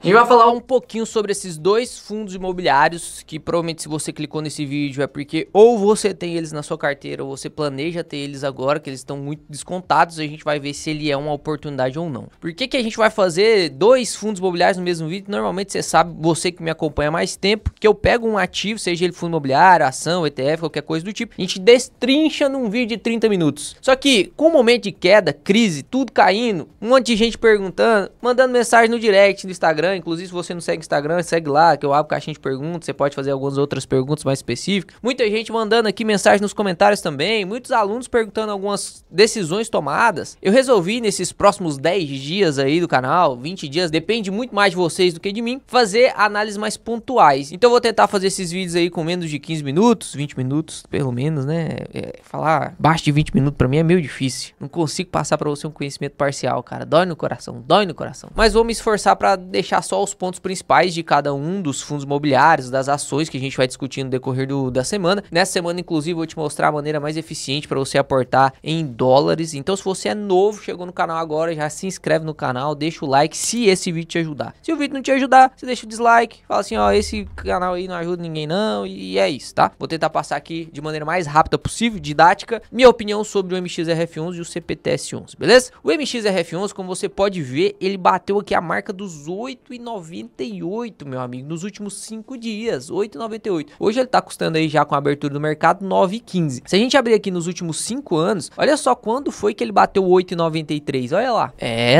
A gente vai falar um pouquinho sobre esses dois fundos imobiliários que provavelmente se você clicou nesse vídeo é porque ou você tem eles na sua carteira ou você planeja ter eles agora, que eles estão muito descontados. A gente vai ver se ele é uma oportunidade ou não. Por que que a gente vai fazer dois fundos imobiliários no mesmo vídeo? Normalmente você sabe, você que me acompanha há mais tempo, que eu pego um ativo, seja ele fundo imobiliário, ação, ETF, qualquer coisa do tipo, a gente destrincha num vídeo de 30 minutos. Só que com o momento de queda, crise, tudo caindo, um monte de gente perguntando, mandando mensagem no direct do Instagram. Inclusive, se você não segue Instagram, segue lá, que eu abro caixinha de perguntas. Você pode fazer algumas outras perguntas mais específicas. Muita gente mandando aqui mensagem nos comentários também. Muitos alunos perguntando algumas decisões tomadas. Eu resolvi, nesses próximos 10 dias aí do canal, 20 dias, depende muito mais de vocês do que de mim, fazer análises mais pontuais. Então, eu vou tentar fazer esses vídeos aí com menos de 15 minutos, 20 minutos, pelo menos, né? Falar abaixo de 20 minutos pra mim é meio difícil. Não consigo passar pra você um conhecimento parcial, cara. Dói no coração, dói no coração. Mas vou me esforçar pra deixar só os pontos principais de cada um dos fundos imobiliários, das ações que a gente vai discutir no decorrer da semana. Nessa semana, inclusive, vou te mostrar a maneira mais eficiente para você aportar em dólares. Então, se você é novo, chegou no canal agora, já se inscreve no canal, deixa o like se esse vídeo te ajudar. Se o vídeo não te ajudar, você deixa o dislike, fala assim, ó, esse canal aí não ajuda ninguém não, e é isso, tá? Vou tentar passar aqui de maneira mais rápida possível, didática, minha opinião sobre o MXRF11 e o CPTS11, beleza? O MXRF11, como você pode ver, ele bateu aqui a marca dos 8,98, meu amigo, nos últimos 5 dias, 8,98. Hoje ele tá custando aí já com a abertura do mercado 9,15. Se a gente abrir aqui nos últimos 5 anos, olha só quando foi que ele bateu 8,93, olha lá.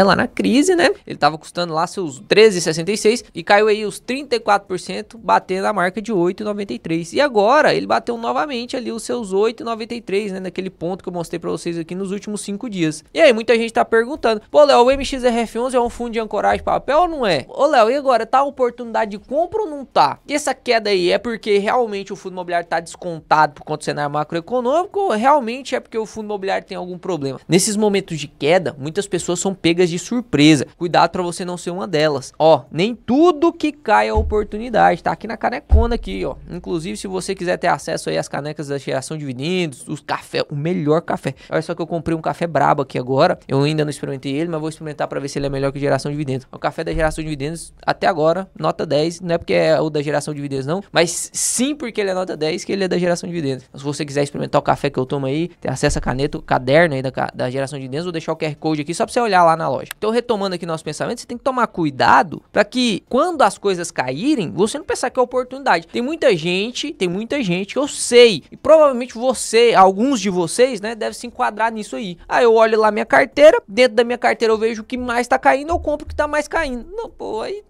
Lá na crise, né? Ele tava custando lá seus 13,66 e caiu aí os 34%, batendo a marca de 8,93. E agora ele bateu novamente ali os seus 8,93, né? Naquele ponto que eu mostrei pra vocês aqui nos últimos 5 dias. E aí muita gente tá perguntando, pô, Léo, o MXRF11 é um fundo de ancoragem de papel ou não é? Ô, Léo, e agora? Tá a oportunidade de compra ou não tá? E essa queda aí é porque realmente o fundo imobiliário tá descontado por conta do cenário macroeconômico ou realmente é porque o fundo imobiliário tem algum problema? Nesses momentos de queda, muitas pessoas são pegas de surpresa. Cuidado pra você não ser uma delas. Ó, nem tudo que cai é oportunidade. Tá aqui na canecona aqui, ó. Inclusive, se você quiser ter acesso aí às canecas da geração de dividendos, os café, o melhor café. Olha só que eu comprei um café brabo aqui agora. Eu ainda não experimentei ele, mas vou experimentar pra ver se ele é melhor que geração de dividendos. O café da geração de dividendos, até agora, nota 10. Não é porque é o da geração de dividendos, não. Mas sim porque ele é nota 10, que ele é da geração de dividendos. Então, se você quiser experimentar o café que eu tomo aí, ter acesso a caneta, o caderno aí da geração de dividendos, vou deixar o QR Code aqui só pra você olhar lá na loja. Então, retomando aqui nosso pensamento, você tem que tomar cuidado pra que quando as coisas caírem, você não pensar que é oportunidade. Tem muita gente que eu sei, e provavelmente você, alguns de vocês, né, deve se enquadrar nisso aí. Aí eu olho lá minha carteira, dentro da minha carteira eu vejo o que mais tá caindo, eu compro o que tá mais caindo. Não, pô, aí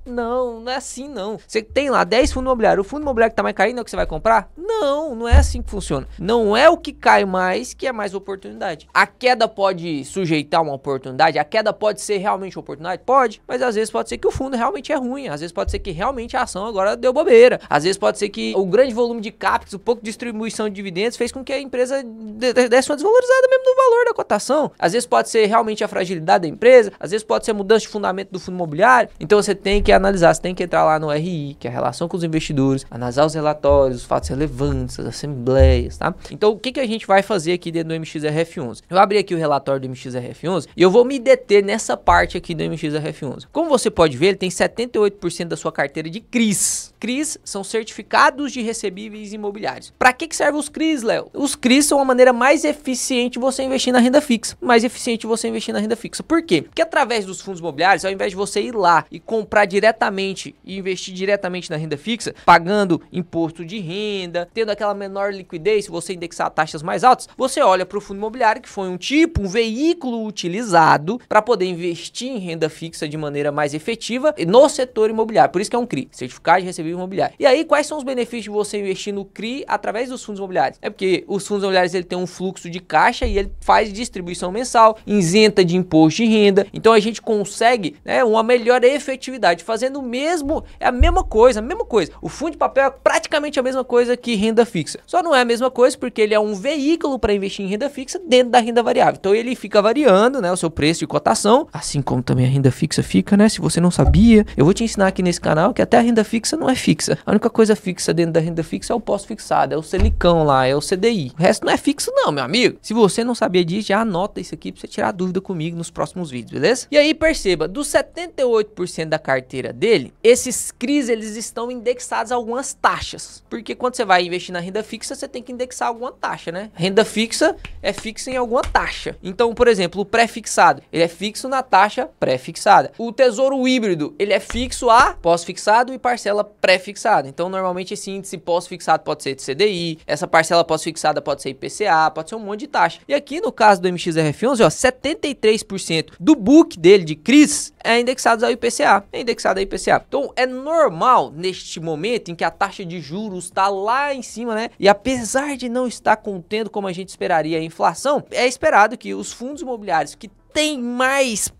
não é assim não. Você tem lá 10 fundos imobiliários, o fundo imobiliário que tá mais caindo é o que você vai comprar? Não é assim que funciona. Não é o que cai mais que é mais oportunidade. A queda pode sujeitar uma oportunidade, a queda pode ser realmente uma oportunidade? Pode, mas às vezes pode ser que o fundo realmente é ruim, às vezes pode ser que realmente a ação agora deu bobeira, às vezes pode ser que o grande volume de capex, o pouco de distribuição de dividendos fez com que a empresa desse uma desvalorizada mesmo do valor da cotação. Às vezes pode ser realmente a fragilidade da empresa, às vezes pode ser a mudança de fundamento do fundo imobiliário. Então você tem que analisar, você tem que entrar lá no RI, que é a relação com os investidores, analisar os relatórios, os fatos relevantes, as assembleias, tá? Então o que a gente vai fazer aqui dentro do MXRF11? Eu abri aqui o relatório do MXRF11 e eu vou me deter nessa parte aqui do MXRF11. Como você pode ver, ele tem 78% da sua carteira de CRIs. CRIs são certificados de recebíveis imobiliários. Para que servem os CRIs, Léo? Os CRIs são a maneira mais eficiente de você investir na renda fixa. Mais eficiente de você investir na renda fixa. Por quê? Porque através dos fundos imobiliários, ao invés de você ir lá e comprar diretamente e investir diretamente na renda fixa, pagando imposto de renda, tendo aquela menor liquidez, se você indexar taxas mais altas, você olha para o fundo imobiliário, que foi um veículo utilizado para poder investir em renda fixa de maneira mais efetiva no setor imobiliário. Por isso que é um CRI, Certificado de Recebível Imobiliário. E aí, quais são os benefícios de você investir no CRI através dos fundos imobiliários? É porque os fundos imobiliários ele tem um fluxo de caixa e ele faz distribuição mensal, isenta de imposto de renda. Então a gente consegue, né, uma melhor efetividade, fazendo o mesmo, é a mesma coisa. O fundo de papel é praticamente a mesma coisa que renda fixa. Só não é a mesma coisa porque ele é um veículo para investir em renda fixa dentro da renda variável. Então ele fica variando, né, o seu preço de cotação, assim como também a renda fixa fica, né? Se você não sabia, eu vou te ensinar aqui nesse canal que até a renda fixa não é fixa. A única coisa fixa dentro da renda fixa é o pós-fixado, é o Selicão lá, é o CDI. O resto não é fixo não, meu amigo. Se você não sabia disso, já anota isso aqui pra você tirar dúvida comigo nos próximos vídeos, beleza? E aí perceba, dos 78% da da carteira dele, esses CRIs, eles estão indexados a algumas taxas. Porque quando você vai investir na renda fixa, você tem que indexar alguma taxa, né? Renda fixa é fixa em alguma taxa. Então, por exemplo, o pré-fixado, ele é fixo na taxa pré-fixada. O tesouro híbrido, ele é fixo a pós-fixado e parcela pré-fixada. Então, normalmente esse índice pós-fixado pode ser de CDI, essa parcela pós-fixada pode ser IPCA, pode ser um monte de taxa. E aqui no caso do MXRF11, ó, 73% do book dele de CRIs é indexado ao IPCA. É indexado ao IPCA. Então, é normal neste momento em que a taxa de juros está lá em cima, né? E apesar de não estar contendo como a gente esperaria a inflação, é esperado que os fundos imobiliários que têm mais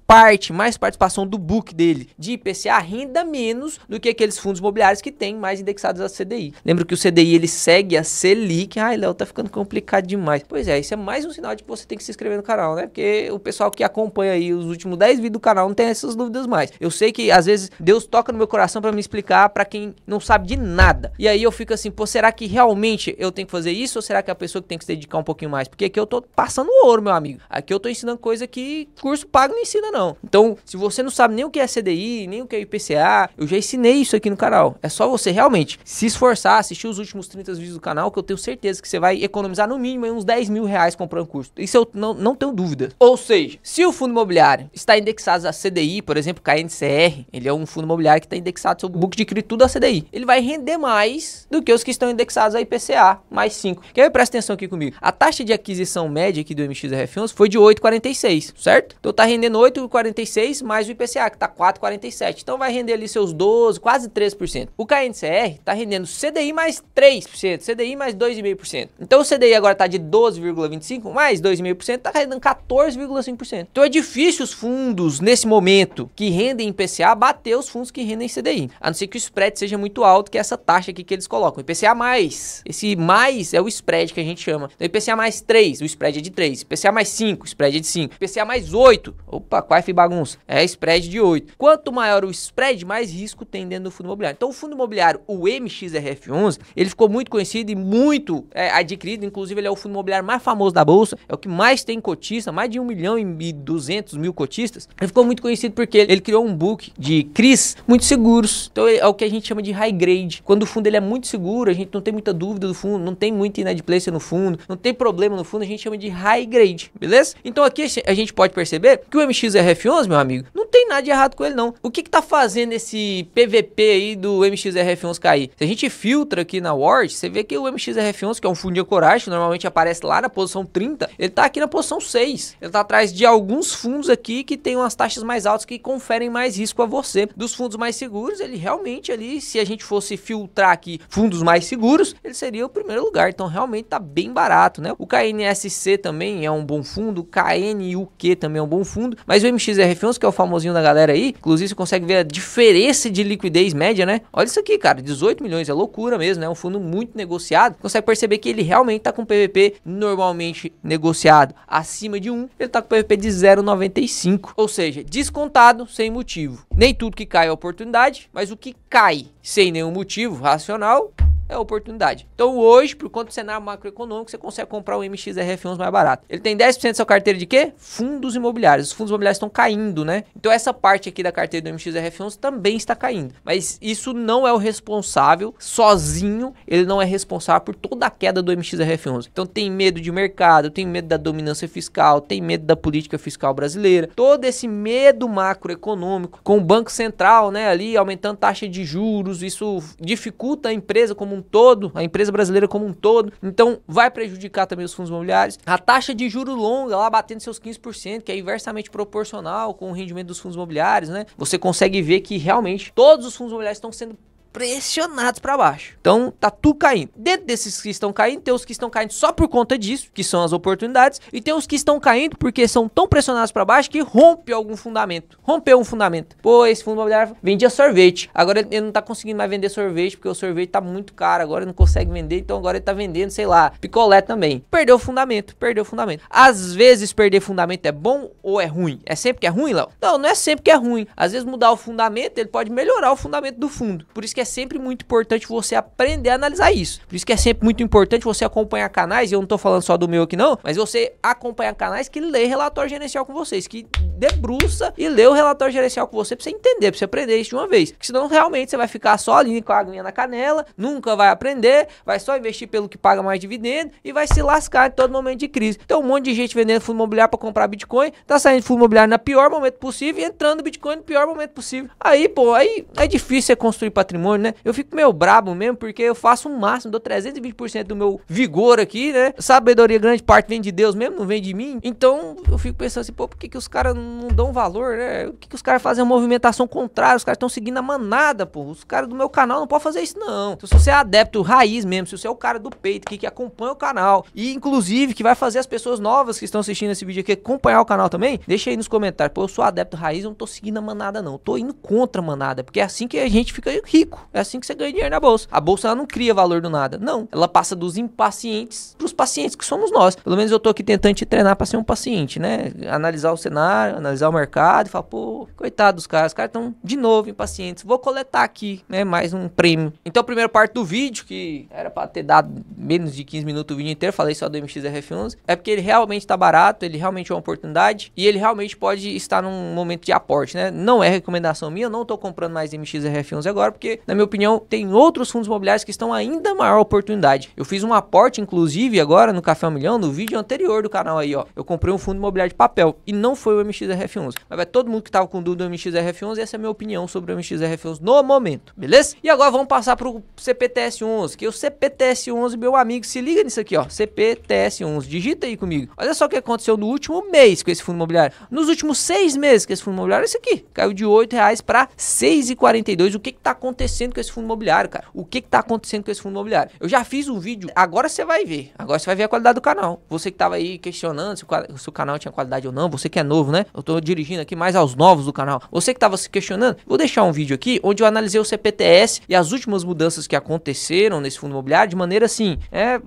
participação do book dele de IPCA renda menos do que aqueles fundos imobiliários que têm mais indexados a CDI. Lembra que o CDI ele segue a Selic. Ai, Léo, tá ficando complicado demais. Pois é, isso é mais um sinal de que você tem que se inscrever no canal, né? Porque o pessoal que acompanha aí os últimos 10 vídeos do canal não tem essas dúvidas mais. Eu sei que às vezes Deus toca no meu coração pra me explicar pra quem não sabe de nada. E aí eu fico assim, pô, será que realmente eu tenho que fazer isso ou será que é a pessoa que tem que se dedicar um pouquinho mais? Porque aqui eu tô passando ouro, meu amigo. Aqui eu tô ensinando coisa que curso pago não ensina, não. Então, se você não sabe nem o que é CDI, nem o que é IPCA, eu já ensinei isso aqui no canal. É só você realmente se esforçar, assistir os últimos 30 vídeos do canal, que eu tenho certeza que você vai economizar no mínimo uns 10 mil reais comprando curso. Isso eu não tenho dúvida. Ou seja, se o fundo imobiliário está indexado a CDI, por exemplo, KNCR, ele é um fundo imobiliário que está indexado sobre o book de CRI tudo a CDI. Ele vai render mais do que os que estão indexados a IPCA, mais 5. Quer ver? Presta atenção aqui comigo. A taxa de aquisição média aqui do MXRF11 foi de 8,46, certo? Então tá rendendo 8,46 mais o IPCA, que tá 4,47. Então vai render ali seus 12, quase 3%. O KNCR tá rendendo CDI mais 3%, CDI mais 2,5%. Então o CDI agora tá de 12,25 mais 2,5%, tá rendendo 14,5%. Então é difícil os fundos, nesse momento, que rendem IPCA, bater os fundos que rendem CDI. A não ser que o spread seja muito alto, que é essa taxa aqui que eles colocam. IPCA mais. Esse mais é o spread que a gente chama. Então IPCA mais 3, o spread é de 3. IPCA mais 5, o spread é de 5. IPCA mais 8. Opa, quase fui bagunça. É spread de 8. Quanto maior o spread, mais risco tem dentro do fundo imobiliário. Então o fundo imobiliário, o MXRF11, ele ficou muito conhecido e muito adquirido. Inclusive ele é o fundo imobiliário mais famoso da bolsa. É o que mais tem cotista, mais de 1.200.000 cotistas. Ele ficou muito conhecido porque ele criou um book de CRIs muito seguros. Então é o que a gente chama de high grade. Quando o fundo ele é muito seguro, a gente não tem muita dúvida do fundo, não tem muita inadimplência no fundo, não tem problema no fundo, a gente chama de high grade, beleza? Então aqui a gente pode perceber que o MXRF11, meu amigo, não tem nada de errado com ele, não. O que tá fazendo esse PVP aí do MXRF11 cair? Se a gente filtra aqui na Ward, você vê que o MXRF11, que é um fundo de ancoragem, que normalmente aparece lá na posição 30, ele tá aqui na posição 6. Ele tá atrás de alguns fundos aqui que tem umas taxas mais altas que conferem mais risco a você. Dos fundos mais seguros, ele realmente ali, se a gente fosse filtrar aqui fundos mais seguros, ele seria o primeiro lugar. Então realmente tá bem barato, né? O KNSC também é um bom fundo, o KNUQ também é um bom fundo, mas o MXRF11, que é o famosinho da galera aí, inclusive você consegue ver a diferença de liquidez média, né? Olha isso aqui, cara, 18 milhões, é loucura mesmo, né? É um fundo muito negociado. Consegue perceber que ele realmente tá com PVP normalmente negociado acima de 1, ele tá com PVP de 0,95, ou seja, descontado sem motivo. Nem tudo que cai é oportunidade, mas o que cai sem nenhum motivo racional é a oportunidade. Então hoje, por conta do cenário macroeconômico, você consegue comprar o MXRF11 mais barato. Ele tem 10% da sua carteira de quê? Fundos imobiliários. Os fundos imobiliários estão caindo, né? Então essa parte aqui da carteira do MXRF11 também está caindo. Mas isso não é o responsável, sozinho, ele não é responsável por toda a queda do MXRF11. Então tem medo de mercado, tem medo da dominância fiscal, tem medo da política fiscal brasileira. Todo esse medo macroeconômico, com o Banco Central, né, ali aumentando taxa de juros, isso dificulta a empresa como um todo, a empresa brasileira como um todo, então vai prejudicar também os fundos imobiliários. A taxa de juro longa lá batendo seus 15%, que é inversamente proporcional com o rendimento dos fundos imobiliários, né? Você consegue ver que realmente todos os fundos imobiliários estão sendo pressionados para baixo. Então tá tudo caindo. Dentro desses que estão caindo, tem os que estão caindo só por conta disso, que são as oportunidades, e tem os que estão caindo porque são tão pressionados para baixo que rompe algum fundamento. Rompeu um fundamento. Pô, esse fundo imobiliário vendia sorvete. Agora ele não tá conseguindo mais vender sorvete porque o sorvete tá muito caro. Agora ele não consegue vender, então agora ele tá vendendo, sei lá, picolé também. Perdeu o fundamento, perdeu o fundamento. Às vezes perder fundamento é bom ou é ruim? É sempre que é ruim, Léo? Não, não é sempre que é ruim. Às vezes mudar o fundamento, ele pode melhorar o fundamento do fundo. Por isso que é sempre muito importante você aprender a analisar isso. Por isso que é sempre muito importante você acompanhar canais, e eu não tô falando só do meu aqui não, mas você acompanhar canais que lê relatório gerencial com vocês, que debruça e lê o relatório gerencial com você pra você entender, pra você aprender isso de uma vez. Porque senão realmente você vai ficar só ali com a aguinha na canela, nunca vai aprender, vai só investir pelo que paga mais dividendo e vai se lascar em todo momento de crise. Então um monte de gente vendendo fundo imobiliário pra comprar Bitcoin, tá saindo de fundo imobiliário no pior momento possível e entrando no Bitcoin no pior momento possível. Aí, pô, aí é difícil você construir patrimônio, né? Eu fico meio brabo mesmo, porque eu faço um máximo, dou 320% do meu vigor aqui, né? Sabedoria, grande parte vem de Deus mesmo, não vem de mim. Então eu fico pensando assim, pô, por que os caras não dão valor, né? Por que os caras fazem a movimentação contrária? Os caras estão seguindo a manada, pô. Os caras do meu canal não podem fazer isso, não. Se você é adepto raiz mesmo, se você é o cara do peito que acompanha o canal e inclusive que vai fazer as pessoas novas que estão assistindo esse vídeo aqui acompanhar o canal também, deixa aí nos comentários. Pô, eu sou adepto raiz, eu não tô seguindo a manada, não. Eu tô indo contra a manada, porque é assim que a gente fica rico. É assim que você ganha dinheiro na bolsa. A bolsa, ela não cria valor do nada. Não. Ela passa dos impacientes pros pacientes, que somos nós. Pelo menos eu tô aqui tentando te treinar pra ser um paciente, né? Analisar o cenário, analisar o mercado e falar, pô, coitado dos caras. Os caras estão de novo impacientes. Vou coletar aqui, né? Mais um prêmio. Então, a primeira parte do vídeo, que era pra ter dado menos de 15 minutos o vídeo inteiro, falei só do MXRF11, é porque ele realmente tá barato, ele realmente é uma oportunidade e ele realmente pode estar num momento de aporte, né? Não é recomendação minha, eu não tô comprando mais MXRF11 agora, porque, na minha opinião, tem outros fundos imobiliários que estão ainda maior oportunidade. Eu fiz um aporte, inclusive, agora no Café 1 Milhão, no vídeo anterior do canal aí, ó. Eu comprei um fundo imobiliário de papel e não foi o MXRF11. Mas vai todo mundo que tava com dúvida do MXRF11, essa é a minha opinião sobre o MXRF11 no momento, beleza? E agora vamos passar pro CPTS11, que o CPTS11, meu amigo, se liga nisso aqui, ó. CPTS11, digita aí comigo. Olha só o que aconteceu no último mês com esse fundo imobiliário. Nos últimos 6 meses com esse fundo imobiliário, esse aqui, caiu de R$8 para R$6,42. O que tá acontecendo com esse fundo imobiliário, cara? O que tá acontecendo com esse fundo imobiliário? Eu já fiz um vídeo, agora você vai ver. Agora você vai ver a qualidade do canal. Você que tava aí questionando se o canal tinha qualidade ou não, você que é novo, né? Eu tô dirigindo aqui mais aos novos do canal. Você que tava se questionando, vou deixar um vídeo aqui onde eu analisei o CPTS e as últimas mudanças que aconteceram nesse fundo imobiliário de maneira assim,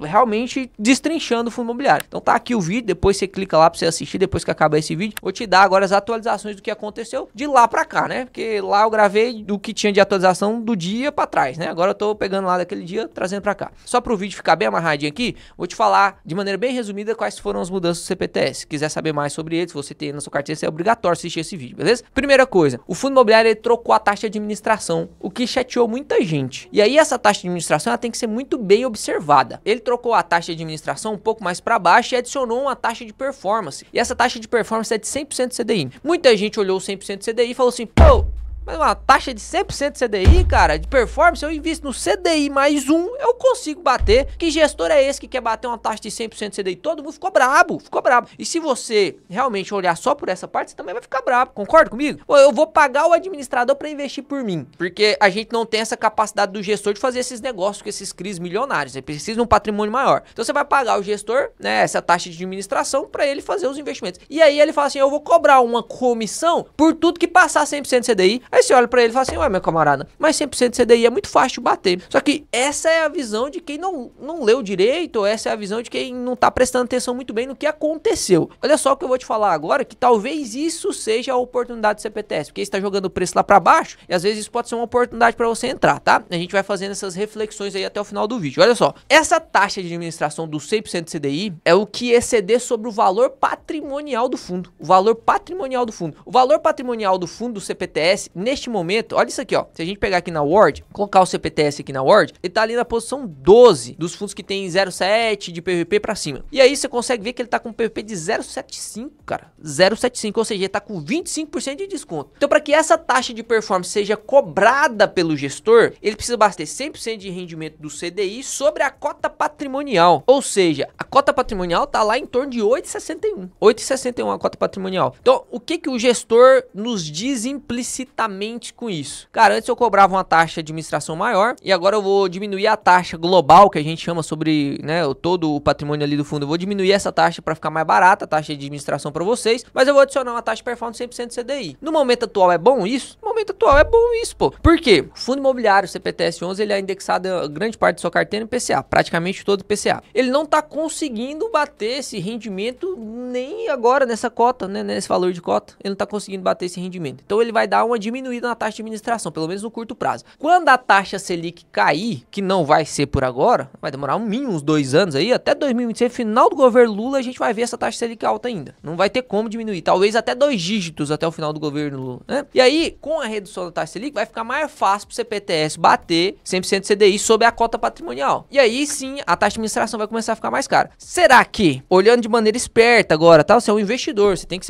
realmente destrinchando o fundo imobiliário. Então tá aqui o vídeo, depois você clica lá pra você assistir, depois que acabar esse vídeo, vou te dar agora as atualizações do que aconteceu de lá pra cá, né? Porque lá eu gravei do que tinha de atualização do dia pra trás, né? Agora eu tô pegando lá daquele dia, trazendo pra cá. Só pro vídeo ficar bem amarradinho aqui, vou te falar de maneira bem resumida quais foram as mudanças do CPTS. Se quiser saber mais sobre eles, se você tem na sua carteira, é obrigatório assistir esse vídeo, beleza? Primeira coisa, o fundo imobiliário ele trocou a taxa de administração, o que chateou muita gente. E aí essa taxa de administração ela tem que ser muito bem observada. Ele trocou a taxa de administração um pouco mais para baixo e adicionou uma taxa de performance. E essa taxa de performance é de 100% CDI. Muita gente olhou o 100% CDI e falou assim, pô, mas uma taxa de 100% CDI, cara, de performance, eu invisto no CDI mais um, eu consigo bater. Que gestor é esse que quer bater uma taxa de 100% CDI? Todo mundo ficou brabo, ficou brabo. E se você realmente olhar só por essa parte, você também vai ficar brabo, concorda comigo? Pô, eu vou pagar o administrador para investir por mim, porque a gente não tem essa capacidade do gestor de fazer esses negócios com esses CRIs milionários, ele precisa de um patrimônio maior. Então você vai pagar o gestor, né, essa taxa de administração para ele fazer os investimentos. E aí ele fala assim, eu vou cobrar uma comissão por tudo que passar 100% CDI. Aí você olha pra ele e fala assim, ué, meu camarada, mas 100% CDI é muito fácil de bater. Só que essa é a visão de quem não leu direito, ou essa é a visão de quem não tá prestando atenção muito bem no que aconteceu. Olha só o que eu vou te falar agora, que talvez isso seja a oportunidade do CPTS, porque está jogando o preço lá pra baixo, e às vezes isso pode ser uma oportunidade pra você entrar, tá? A gente vai fazendo essas reflexões aí até o final do vídeo. Olha só, essa taxa de administração do 100% CDI é o que exceder sobre o valor patrimonial do fundo. O valor patrimonial do fundo. O valor patrimonial do fundo do CPTS, neste momento, olha isso aqui, ó. Se a gente pegar aqui na Word, colocar o CPTS aqui na Word, ele tá ali na posição 12 dos fundos que tem 0,7 de PVP pra cima. E aí você consegue ver que ele tá com um PVP de 0,75, cara. 0,75, ou seja, ele tá com 25% de desconto. Então, para que essa taxa de performance seja cobrada pelo gestor, ele precisa bater 100% de rendimento do CDI sobre a cota patrimonial. Ou seja, a cota patrimonial tá lá em torno de 8,61. 8,61 a cota patrimonial. Então, o que o gestor nos diz implicitamente com isso? Cara, antes eu cobrava uma taxa de administração maior e agora eu vou diminuir a taxa global, que a gente chama sobre, né, todo o patrimônio ali do fundo. Eu vou diminuir essa taxa para ficar mais barata, a taxa de administração para vocês, mas eu vou adicionar uma taxa de performance 100% CDI. No momento atual é bom isso? No momento atual é bom isso, pô. Por quê? O fundo imobiliário CPTS11, ele é indexado a grande parte de sua carteira em PCA, praticamente todo PCA. Ele não tá conseguindo bater esse rendimento nem agora nessa cota, né, nesse valor de cota. Ele não tá conseguindo bater esse rendimento. Então ele vai dar uma diminuída diminuída na taxa de administração, pelo menos no curto prazo. Quando a taxa Selic cair, que não vai ser por agora, vai demorar um mínimo uns 2 anos aí, até 2026, final do governo Lula, a gente vai ver essa taxa Selic alta ainda. Não vai ter como diminuir, talvez até 2 dígitos até o final do governo Lula, né? E aí, com a redução da taxa Selic, vai ficar mais fácil pro CPTS bater 100% CDI sobre a cota patrimonial. E aí sim, a taxa de administração vai começar a ficar mais cara. Será que, olhando de maneira esperta agora, tá? Você é um investidor, você tem que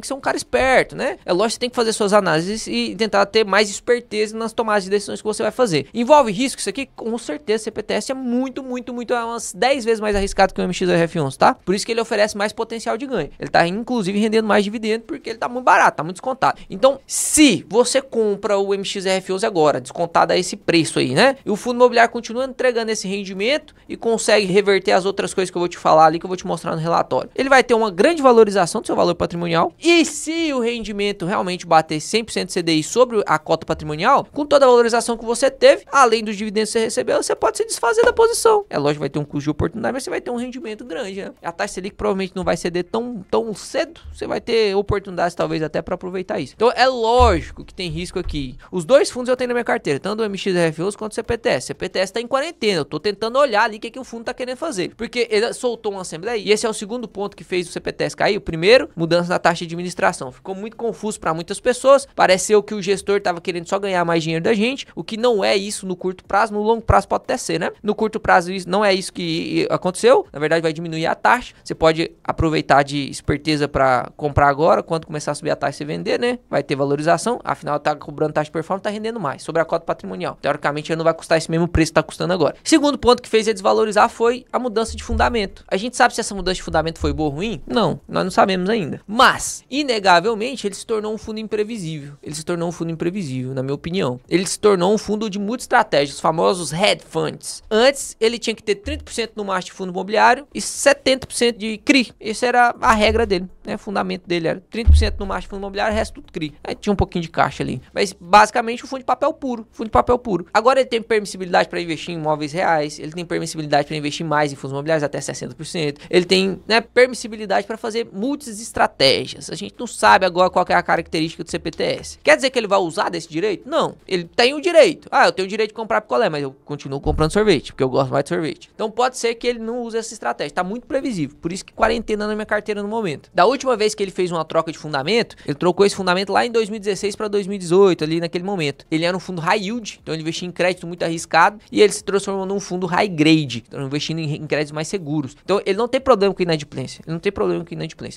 ser um cara esperto, né? É lógico que você tem que fazer suas análises e tentar ter mais esperteza nas tomadas de decisões que você vai fazer. Envolve risco isso aqui? Com certeza, o CPTS é muito, umas 10 vezes mais arriscado que o MXRF11, tá? Por isso que ele oferece mais potencial de ganho. Ele tá, inclusive, rendendo mais dividendo porque ele tá muito barato, tá muito descontado. Então, se você compra o MXRF11 agora, descontado a esse preço aí, né? E o fundo imobiliário continua entregando esse rendimento e consegue reverter as outras coisas que eu vou te falar ali, que eu vou te mostrar no relatório. Ele vai ter uma grande valorização do seu valor patrimonial. E se o rendimento realmente bater 100% CDI sobre a cota patrimonial, com toda a valorização que você teve, além dos dividendos que você recebeu, você pode se desfazer da posição. É lógico que vai ter um custo de oportunidade, mas você vai ter um rendimento grande, né? A taxa Selic provavelmente não vai ceder tão cedo. Você vai ter oportunidades talvez até para aproveitar isso. Então é lógico que tem risco aqui. Os dois fundos eu tenho na minha carteira, tanto o MXRF11 quanto o CPTS. O CPTS tá em quarentena, eu tô tentando olhar ali o que o fundo tá querendo fazer. Porque ele soltou uma assembleia e esse é o segundo ponto que fez o CPTS cair. O primeiro, mudança na taxa de administração. Ficou muito confuso para muitas pessoas. Pareceu que o gestor tava querendo só ganhar mais dinheiro da gente, o que não é isso no curto prazo. No longo prazo pode até ser, né? No curto prazo não é isso que aconteceu. Na verdade vai diminuir a taxa. Você pode aproveitar de esperteza para comprar agora, quando começar a subir a taxa você vender, né? Vai ter valorização. Afinal tá cobrando taxa de performance, tá rendendo mais sobre a cota patrimonial. Teoricamente não vai custar esse mesmo preço que tá custando agora. Segundo ponto que fez ele desvalorizar foi a mudança de fundamento. A gente sabe se essa mudança de fundamento foi boa ou ruim? Não, nós não sabemos ainda. Mas, inegavelmente, ele se tornou um fundo imprevisível. Ele se tornou um fundo imprevisível, na minha opinião. Ele se tornou um fundo de multi-estratégia, os famosos hedge funds. Antes, ele tinha que ter 30% no margem de fundo imobiliário e 70% de CRI. Essa era a regra dele, né? O fundamento dele era 30% no margem de fundo imobiliário, o resto tudo CRI. Aí tinha um pouquinho de caixa ali. Mas, basicamente, um fundo de papel puro. Fundo de papel puro. Agora ele tem permissibilidade para investir em imóveis reais, ele tem permissibilidade para investir mais em fundos imobiliários, até 60%. Ele tem, né, permissibilidade para fazer múltiplas estratégias. A gente não sabe agora qual que é a característica do CPTS. Quer dizer que ele vai usar desse direito? Não. Ele tem o direito. Eu tenho o direito de comprar picolé, mas eu continuo comprando sorvete, porque eu gosto mais de sorvete. Então pode ser que ele não use essa estratégia. Tá muito previsível. Por isso que quarentena na minha carteira no momento. Da última vez que ele fez uma troca de fundamento, ele trocou esse fundamento lá em 2016 para 2018, ali naquele momento. Ele era um fundo high yield, então ele investia em crédito muito arriscado, e ele se transformou num fundo high grade, então investindo em créditos mais seguros. Então ele não tem problema com inadimplência.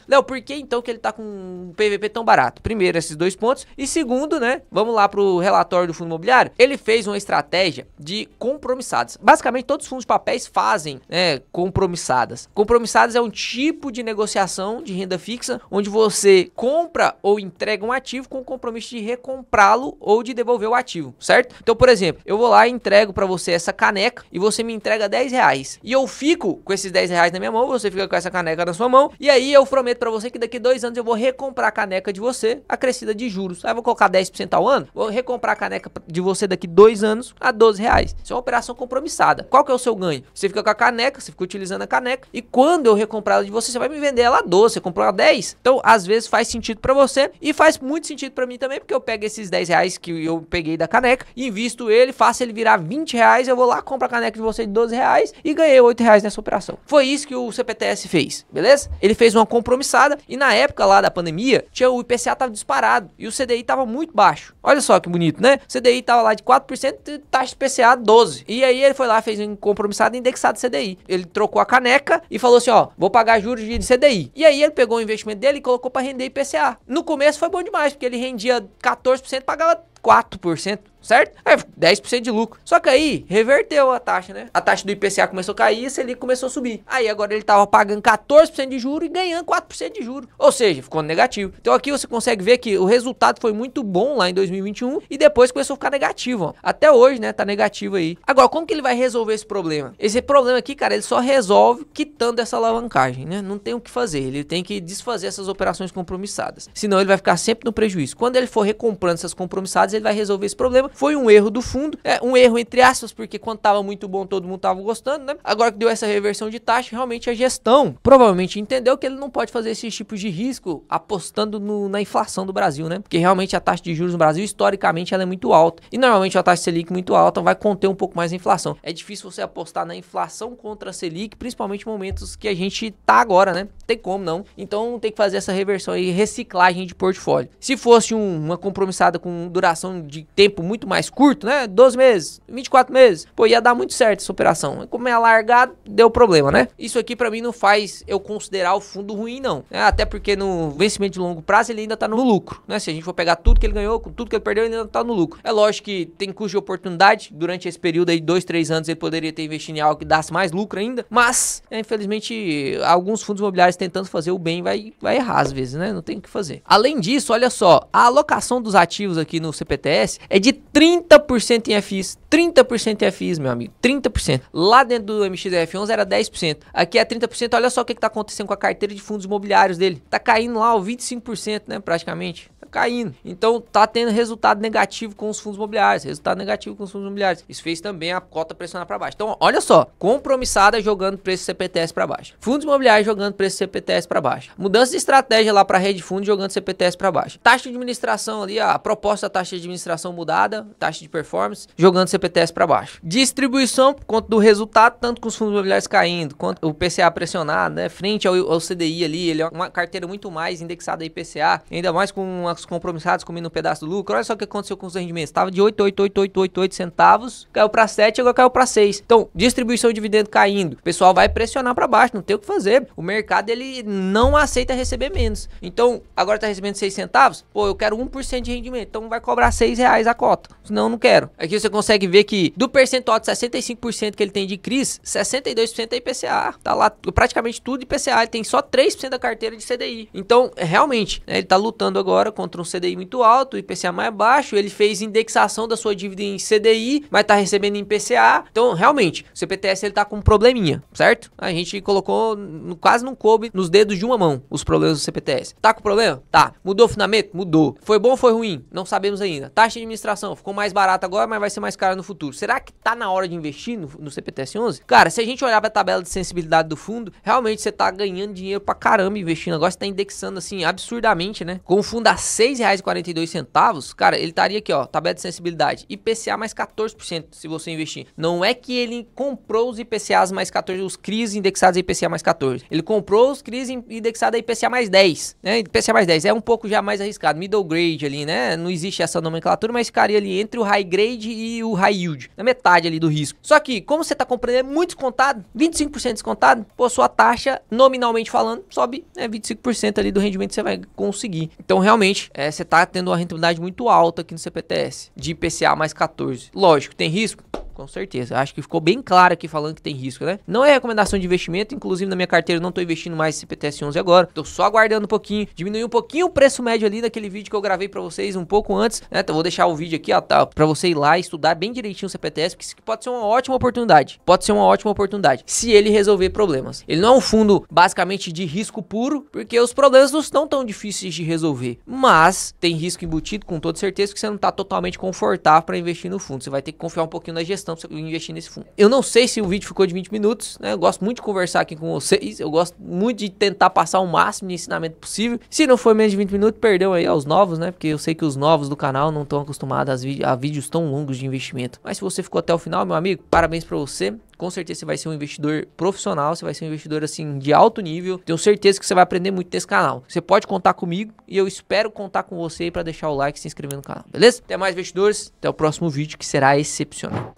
Léo, por que então que ele tá com um PVP tão barato? Primeiro, esses dois pontos. E segundo, né, vamos lá pro relatório do fundo imobiliário. Ele fez uma estratégia de compromissadas. Basicamente, todos os fundos de papéis fazem, né, compromissadas. Compromissadas é um tipo de negociação de renda fixa, onde você compra ou entrega um ativo com o compromisso de recomprá-lo ou de devolver o ativo, certo? Então, por exemplo, eu vou lá e entrego pra você essa caneca e você me entrega R$10. E eu fico com esses R$10 na minha mão, você fica com essa caneca na sua mão, e aí eu prometo pra você que daqui 2 anos eu vou recomprar a caneca de você acrescida de juros. Aí eu vou colocar 10% ao ano, vou recomprar a caneca de você daqui 2 anos a R$12. Isso é uma operação compromissada. Qual que é o seu ganho? Você fica com a caneca, você fica utilizando a caneca, e quando eu recomprar ela de você, você vai me vender ela a 12, você comprou a 10. Então, às vezes faz sentido pra você e faz muito sentido pra mim também, porque eu pego esses R$10 que eu peguei da caneca, invisto ele, faço ele virar R$20, eu vou lá, compro a caneca de você de R$12 e ganhei R$8 nessa operação. Foi isso que o CPTS fez, beleza? Ele fez uma compromissada e na época lá da pandemia, o IPCA tava disparado e o CDI tava muito baixo. Olha só que bonito, né? O CDI tava lá de 4% e taxa IPCA 12%. E aí ele foi lá, fez um compromissado indexado CDI. Ele trocou a caneca e falou assim, ó, vou pagar juros de CDI. E aí ele pegou o investimento dele e colocou para render IPCA. No começo foi bom demais, porque ele rendia 14%, pagava 4%. Certo? Aí 10% de lucro. Só que aí reverteu a taxa, né? A taxa do IPCA começou a cair e a Selic começou a subir. Aí agora ele tava pagando 14% de juros e ganhando 4% de juros. Ou seja, ficou negativo. Então aqui você consegue ver que o resultado foi muito bom lá em 2021 e depois começou a ficar negativo, ó. Até hoje, né? Tá negativo aí. Agora, como que ele vai resolver esse problema? Esse problema aqui, cara, ele só resolve quitando essa alavancagem, né? Não tem o que fazer. Ele tem que desfazer essas operações compromissadas. Senão ele vai ficar sempre no prejuízo. Quando ele for recomprando essas compromissadas, ele vai resolver esse problema. foi um erro do fundo, um erro entre aspas, porque quando tava muito bom todo mundo tava gostando, né? Agora que deu essa reversão de taxa, realmente a gestão provavelmente entendeu que ele não pode fazer esses tipos de risco apostando na inflação do Brasil, né? Porque realmente a taxa de juros no Brasil, historicamente, ela é muito alta. E normalmente a taxa Selic muito alta vai conter um pouco mais a inflação. É difícil você apostar na inflação contra a Selic, principalmente em momentos que a gente tá agora, né? Tem como não. Então tem que fazer essa reversão aí, reciclagem de portfólio. Se fosse uma compromissada com duração de tempo muito mais curto, né? 12 meses, 24 meses, pô, ia dar muito certo essa operação. Como é alargado, deu problema, né? Isso aqui pra mim não faz eu considerar o fundo ruim, não. Até porque no vencimento de longo prazo ele ainda tá no lucro, né? Se a gente for pegar tudo que ele ganhou, com tudo que ele perdeu, ele ainda tá no lucro. É lógico que tem custo de oportunidade. Durante esse período aí, 2, 3 anos, ele poderia ter investido em algo que desse mais lucro ainda. Mas, infelizmente, alguns fundos imobiliários tentando fazer o bem vai errar às vezes, né? Não tem o que fazer. Além disso, olha só, a alocação dos ativos aqui no CPTS é de 30% em FIs. 30% em FIs, meu amigo. 30%. Lá dentro do MXRF11 era 10%. Aqui é 30%. Olha só o que tá acontecendo com a carteira de fundos imobiliários dele. Tá caindo lá, ó, 25%, né? Praticamente. Tá caindo. Então, tá tendo resultado negativo com os fundos imobiliários. Resultado negativo com os fundos imobiliários. Isso fez também a cota pressionar para baixo. Então, olha só. Compromissada jogando preço CPTS para baixo. Fundos imobiliários jogando preço CPTS para baixo. Mudança de estratégia lá para rede de fundos jogando CPTS para baixo. Taxa de administração ali, a proposta da taxa de administração mudada. Taxa de performance jogando CPTS para baixo. Distribuição por conta do resultado, tanto com os fundos imobiliários caindo, quanto o PCA pressionado, né? Frente ao CDI ali. Ele é uma carteira muito mais indexada a IPCA. Ainda mais com as compromissadas comendo um pedaço do lucro. Olha só o que aconteceu com os rendimentos. Estava de 8,8888 centavos, caiu para 7, agora caiu para 6. Então, distribuição de dividendo caindo. O pessoal vai pressionar para baixo, não tem o que fazer. O mercado, ele não aceita receber menos. Então, agora tá recebendo 6 centavos, pô, eu quero 1% de rendimento, então vai cobrar R$6 a cota. Senão, eu não quero. Aqui você consegue ver que do percentual de 65% que ele tem de CRIs, 62% é IPCA. Tá lá praticamente tudo IPCA. Ele tem só 3% da carteira de CDI. Então, realmente, né, ele tá lutando agora contra um CDI muito alto, IPCA mais baixo. Ele fez indexação da sua dívida em CDI, mas tá recebendo em IPCA. Então, realmente, o CPTS ele tá com um probleminha, certo? A gente colocou, quase não coube nos dedos de uma mão os problemas do CPTS. Tá com problema? Tá. Mudou o fundamento? Mudou. Foi bom ou foi ruim? Não sabemos ainda. Taxa de administração ficou mais barata agora, mas vai ser mais cara no futuro. Será que tá na hora de investir no CPTS 11? Cara, se a gente olhar pra tabela de sensibilidade do fundo, realmente você tá ganhando dinheiro pra caramba investindo. Agora você tá indexando assim absurdamente, né? Com o fundo a R$6,42, cara, ele estaria aqui, ó, tabela de sensibilidade. IPCA mais 14% se você investir. Não é que ele comprou os IPCAs mais 14, os CRIs indexados a IPCA mais 14. Ele comprou os CRIs indexados a IPCA mais 10, né? IPCA mais 10 é um pouco já mais arriscado. Middle grade ali, né? Não existe essa nomenclatura, mas ficaria ali entre o high grade e o high yield. Na metade ali do risco. Só que, como você tá comprando é muito descontado, 25% descontado, pô, sua taxa, nominalmente falando, sobe, né, 25% ali do rendimento que você vai conseguir. Então, realmente, você tá tendo uma rentabilidade muito alta aqui no CPTS, de IPCA mais 14. Lógico, tem risco? Com certeza. Acho que ficou bem claro aqui falando que tem risco, né? Não é recomendação de investimento. Inclusive, na minha carteira, eu não tô investindo mais em CPTS 11 agora. Tô só aguardando um pouquinho. Diminuir um pouquinho o preço médio ali daquele vídeo que eu gravei pra vocês um pouco antes, né? Então, vou deixar o vídeo aqui, ó, tá, pra você ir lá e estudar bem direitinho o CPTS, porque isso pode ser uma ótima oportunidade. Pode ser uma ótima oportunidade. Se ele resolver problemas. Ele não é um fundo, basicamente, de risco puro, porque os problemas não estão tão difíceis de resolver. Mas, tem risco embutido, com toda certeza, que você não tá totalmente confortável pra investir no fundo. Você vai ter que confiar um pouquinho na gestão pra você investir nesse fundo. Eu não sei se o vídeo ficou de 20 minutos, né? Eu gosto muito de conversar aqui com vocês. Eu gosto muito de tentar passar o máximo de ensinamento possível. Se não for menos de 20 minutos, perdeu aí aos novos, né? Porque eu sei que os novos do canal não estão acostumados a vídeos tão longos de investimento. Mas se você ficou até o final, meu amigo, parabéns pra você. Com certeza você vai ser um investidor profissional, você vai ser um investidor assim de alto nível. Tenho certeza que você vai aprender muito nesse canal. Você pode contar comigo e eu espero contar com você aí para deixar o like e se inscrever no canal, beleza? Até mais, investidores. Até o próximo vídeo que será excepcional.